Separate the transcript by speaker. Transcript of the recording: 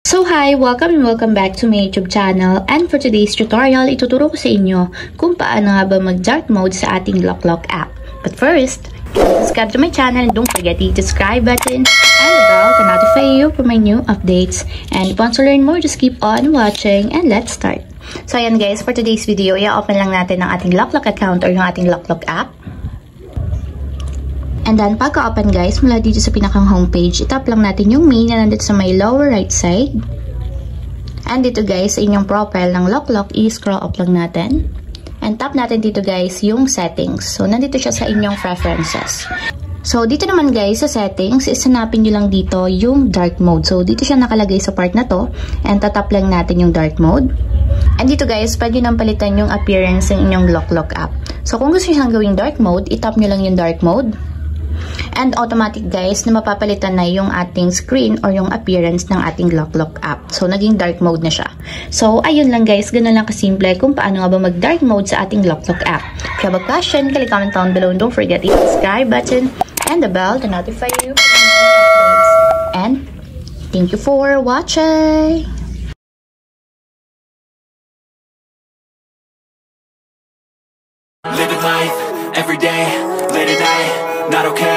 Speaker 1: So hi! Welcome and welcome back to my YouTube channel, and for today's tutorial, ituturo ko sa inyo kung paano nga ba mag-dark mode sa ating Lock app. But first, subscribe to my channel and don't forget the subscribe button and the bell to notify you for my new updates. And if you want to learn more, just keep on watching and let's start. So ayan guys, for today's video, i-open lang natin ang ating Lock account or yung ating Lock app. And then, pagka-open guys, mula dito sa pinakang homepage, itap lang natin yung main na nandito sa may lower right side. And dito guys, sa inyong profile ng Lock, i-scroll up lang natin. And tap natin dito guys yung settings. So, nandito siya sa inyong preferences. So, dito naman guys, sa settings, isanapin nyo lang dito yung dark mode. So, dito siya nakalagay sa part na to. And tatap lang natin yung dark mode. And dito guys, pwede nyo nang palitan yung appearance ng inyong Lock app. So, kung gusto nyo siyang gawing dark mode, itap nyo lang yung dark mode. And automatic guys na mapapalitan na yung ating screen or yung appearance ng ating Lock app. So, naging dark mode na siya. So, ayun lang guys. Ganun lang kasimple kung paano nga ba mag-dark mode sa ating Lock app. If you have a question, click comment down below and don't forget the subscribe button and the bell to notify you for my new updates. And thank you for watching!
Speaker 2: Living life, every day, late at night, not okay.